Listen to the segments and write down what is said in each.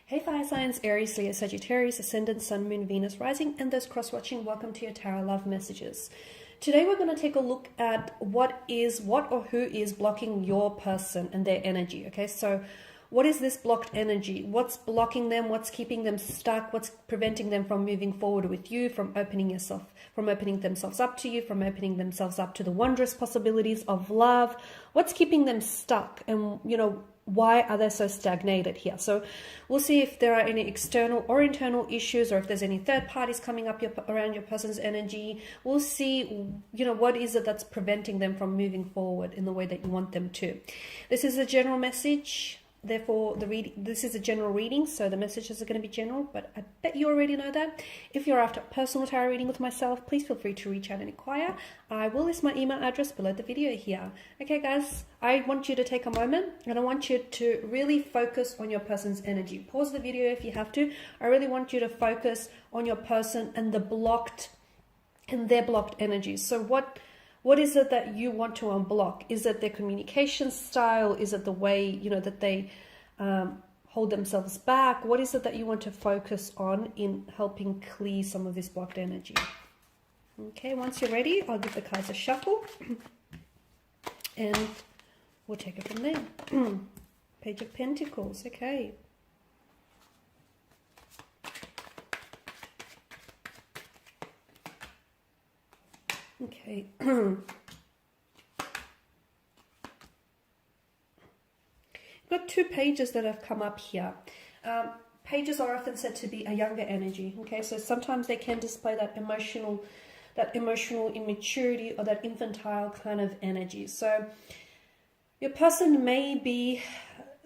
Hey fire signs, Aries, Leo, Sagittarius, Ascendant, Sun, Moon, Venus, Rising, and those cross-watching, welcome to your Tarot Love Messages. Today we're going to take a look at what or who is blocking your person and their energy, okay? So what is this blocked energy? What's blocking them? What's keeping them stuck? What's preventing them from moving forward with you, from opening themselves up to you, from opening themselves up to the wondrous possibilities of love? What's keeping them stuck? And, why are they so stagnated here? So we'll see if there are any external or internal issues, or if there's any third parties coming up around your person's energy. We'll see, what is it that's preventing them from moving forward in the way that you want them to. This is a general message. Therefore, this is a general reading, so the messages are going to be general, but I bet you already know that. If you're after a personal tarot reading with myself, please feel free to reach out and inquire. I will list my email address below the video here. Okay, guys, I want you to take a moment, and I want you to really focus on your person's energy. Pause the video if you have to. I really want you to focus on your person and their blocked energies. So what is it that you want to unblock? Is it their communication style? Is it the way, that they hold themselves back? What is it that you want to focus on in helping clear some of this blocked energy? Okay, once you're ready, I'll give the cards a shuffle. And we'll take it from there. Page of Pentacles, okay. Okay. Got two pages that have come up here. Pages are often said to be a younger energy. Okay, so sometimes they can display that emotional immaturity or that infantile kind of energy. So your person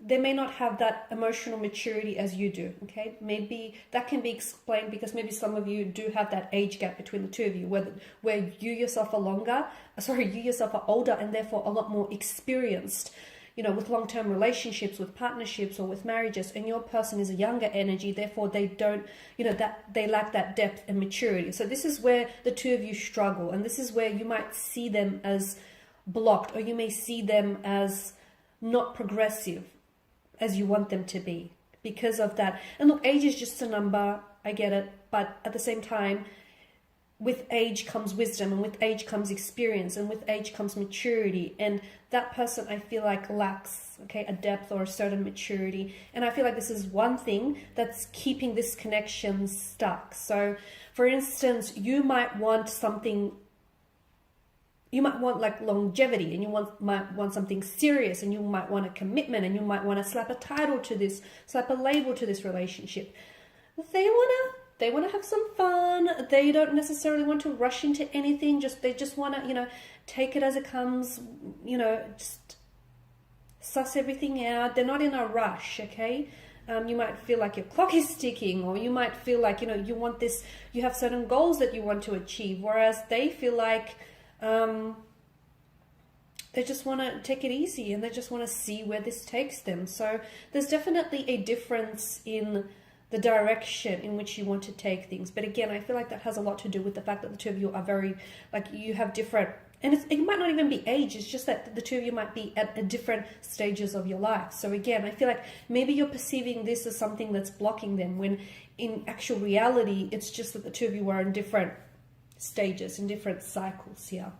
they may not have that emotional maturity as you do, okay? Maybe that can be explained because maybe some of you do have that age gap between the two of you, where you yourself are older and therefore a lot more experienced, with long-term relationships, with partnerships, or with marriages, and your person is a younger energy, therefore they don't, that they lack that depth and maturity. So this is where the two of you struggle, and this is where you might see them as blocked, or you may see them as not progressive as you want them to be because of that. And look, age is just a number, I get it, but at the same time, with age comes wisdom, and with age comes experience, and with age comes maturity, and that person, I feel like, lacks a depth or a certain maturity, and I feel like this is one thing that's keeping this connection stuck. So for instance, you might want like longevity, and you might want something serious, and you might want a commitment, and you might want to slap a title to this, slap a label to this relationship. They want to have some fun. They don't necessarily want to rush into anything. They just want to, take it as it comes, just suss everything out. They're not in a rush, okay? You might feel like your clock is ticking, or you might feel like, you want this, you have certain goals that you want to achieve, whereas they feel like they just want to take it easy, and they just want to see where this takes them. So there's definitely a difference in the direction in which you want to take things. But again, I feel like that has a lot to do with the fact that the two of you are very, you have different, and it might not even be age, it's just that the two of you might be at different stages of your life. So again, I feel like maybe you're perceiving this as something that's blocking them, when in actual reality, it's just that the two of you are in different stages, in different cycles here.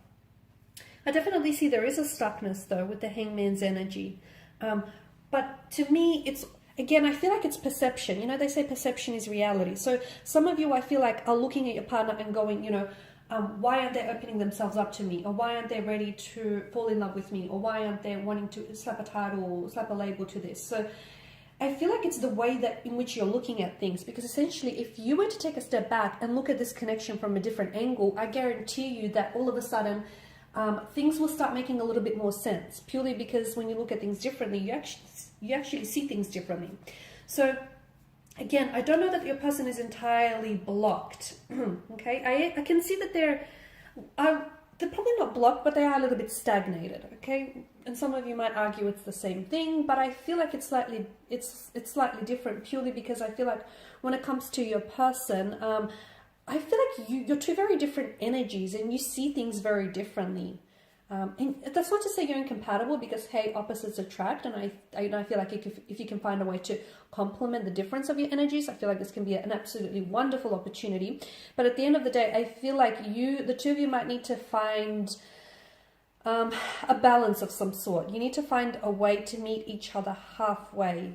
I definitely see there is a stuckness though with the Hangman's energy. But to me, again, I feel like it's perception. They say perception is reality. So some of you, I feel like, are looking at your partner and going, why aren't they opening themselves up to me? Or why aren't they ready to fall in love with me? Or why aren't they wanting to slap a title, slap a label to this? So I feel like it's the way in which you're looking at things, because essentially if you were to take a step back and look at this connection from a different angle, I guarantee you that all of a sudden things will start making a little bit more sense, purely because when you look at things differently, you actually see things differently. So again, I don't know that your person is entirely blocked. Okay, I can see that they're probably not blocked, but they are a little bit stagnated. Okay, and some of you might argue it's the same thing, but I feel like it's slightly different, purely because I feel like when it comes to your person, I feel like you're two very different energies, and you see things very differently. And that's not to say you're incompatible, because hey, opposites attract, and I feel like if you can find a way to complement the difference of your energies, I feel like this can be an absolutely wonderful opportunity. But at the end of the day, I feel like the two of you might need to find a balance of some sort. You need to find a way to meet each other halfway,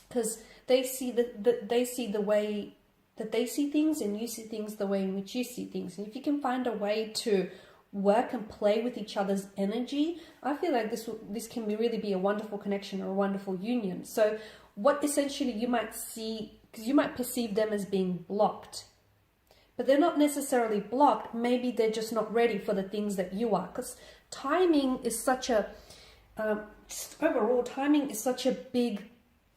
because they see the way that they see things, and you see things the way in which you see things. And if you can find a way to work and play with each other's energy, I feel like this can really be a wonderful connection or a wonderful union. So what essentially you might see, because you might perceive them as being blocked, but they're not necessarily blocked. Maybe they're just not ready for the things that you are, because timing is such a overall, timing is such a big,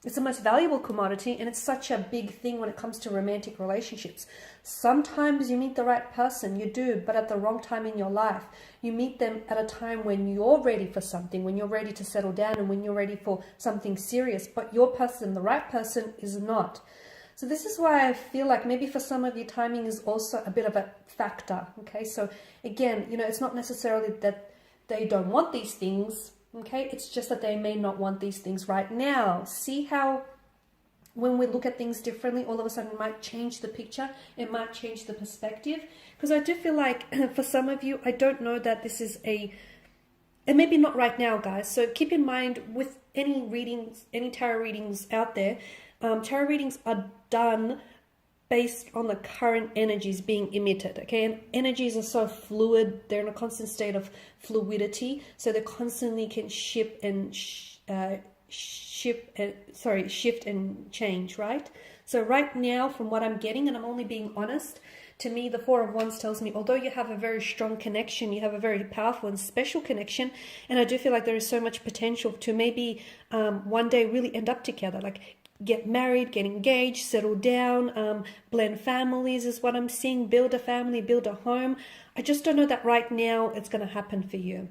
it's the most valuable commodity, and it's such a big thing when it comes to romantic relationships. Sometimes you meet the right person, you do, but at the wrong time in your life. You meet them at a time when you're ready for something, when you're ready to settle down, and when you're ready for something serious, but your person, the right person, is not. So this is why I feel like maybe for some of you, timing is also a bit of a factor, okay? So again, it's not necessarily that they don't want these things, okay? It's just that they may not want these things right now. See how when we look at things differently, all of a sudden it might change the picture, it might change the perspective. Because I do feel like for some of you, I don't know that this is and maybe not right now, guys. So keep in mind with any readings, any tarot readings out there, tarot readings are done based on the current energies being emitted, okay? And energies are so fluid, they're in a constant state of fluidity, so they constantly can shift and change, right? So right now, from what I'm getting, and I'm only being honest, to me, the Four of Wands tells me, although you have a very strong connection, you have a very powerful and special connection, and I do feel like there is so much potential to maybe one day really end up together, like get married, get engaged, settle down, blend families is what I'm seeing, build a family, build a home. I just don't know that right now it's going to happen for you.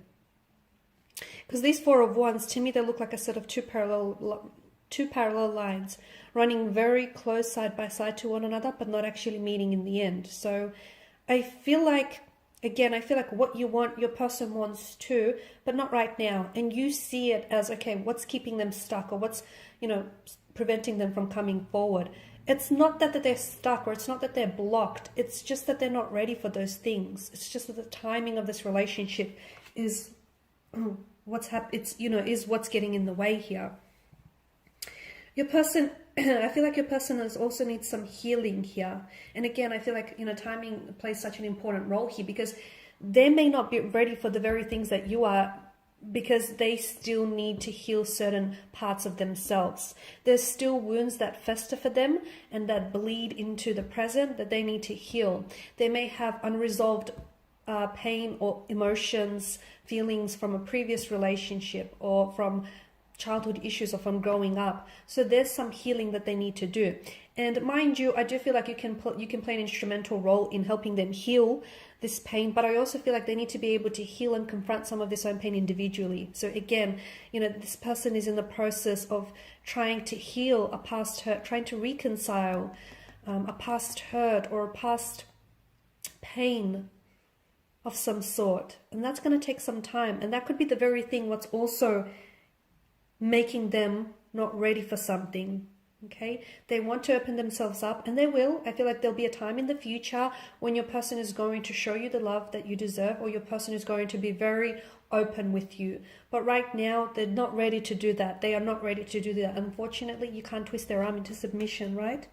Because these Four of Wands, to me, they look like a set of two parallel lines running very close side by side to one another, but not actually meeting in the end. So I feel like, again, what you want, your person wants too, but not right now. And you see it as, okay, what's keeping them stuck, or what's, preventing them from coming forward. It's not that they're stuck, or it's not that they're blocked. It's just that they're not ready for those things. It's just that the timing of this relationship is is what's getting in the way here. Your person, I feel like your person also needs some healing here. And again, I feel like, timing plays such an important role here, because they may not be ready for the very things that you are, because they still need to heal certain parts of themselves. There's still wounds that fester for them and that bleed into the present that they need to heal. They may have unresolved pain or emotions, feelings from a previous relationship, or from childhood issues, or from growing up. So there's some healing that they need to do. And mind you, I do feel like you can play an instrumental role in helping them heal this pain, but I also feel like they need to be able to heal and confront some of this own pain individually. So again, this person is in the process of trying to heal a past hurt, trying to reconcile a past hurt or a past pain of some sort. And that's going to take some time. And that could be the very thing what's also making them not ready for something. Okay, they want to open themselves up, and they will. I feel like there'll be a time in the future when your person is going to show you the love that you deserve, or your person is going to be very open with you. But right now, they're not ready to do that. They are not ready to do that. Unfortunately, you can't twist their arm into submission, right?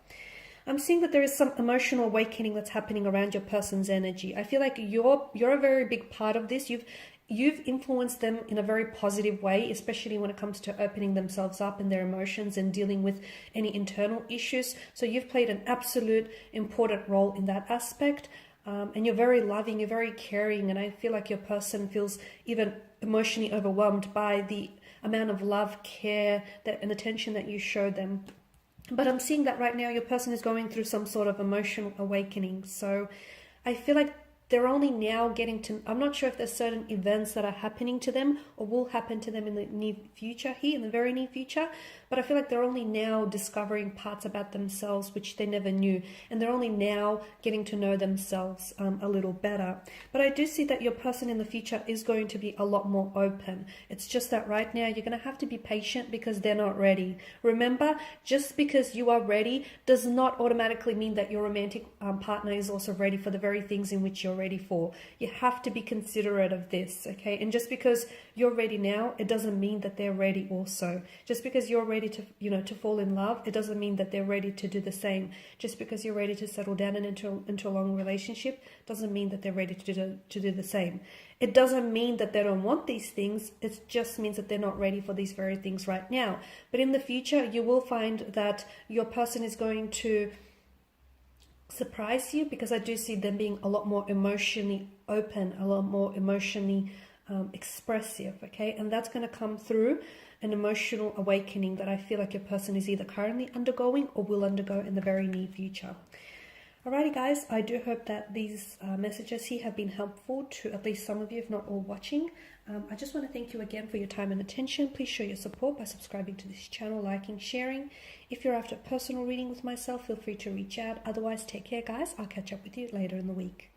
I'm seeing that there is some emotional awakening that's happening around your person's energy. I feel like you're a very big part of this. You've influenced them in a very positive way, especially when it comes to opening themselves up in their emotions and dealing with any internal issues. So you've played an absolute important role in that aspect. And you're very loving, you're very caring. And I feel like your person feels even emotionally overwhelmed by the amount of love, care, and attention that you show them. But I'm seeing that right now your person is going through some sort of emotional awakening. So I feel like they're only now getting to, I'm not sure if there's certain events that are happening to them or will happen to them in the near future here, in the very near future, but I feel like they're only now discovering parts about themselves which they never knew, and they're only now getting to know themselves a little better. But I do see that your person in the future is going to be a lot more open. It's just that right now you're going to have to be patient because they're not ready. Remember, just because you are ready does not automatically mean that your romantic partner is also ready for the very things in which you're ready for. You have to be considerate of this, okay? And just because you're ready now, it doesn't mean that they're ready also. Just because you're ready to, to fall in love, it doesn't mean that they're ready to do the same. Just because you're ready to settle down and into a long relationship doesn't mean that they're ready to do the same. It doesn't mean that they don't want these things. It just means that they're not ready for these very things right now. But in the future, you will find that your person is going to surprise you, because I do see them being a lot more emotionally open, a lot more emotionally expressive, okay? And that's going to come through an emotional awakening that I feel like your person is either currently undergoing or will undergo in the very near future. Alrighty guys, I do hope that these messages here have been helpful to at least some of you, if not all watching. I just want to thank you again for your time and attention. Please show your support by subscribing to this channel, liking, sharing. If you're after a personal reading with myself, feel free to reach out. Otherwise, take care guys. I'll catch up with you later in the week.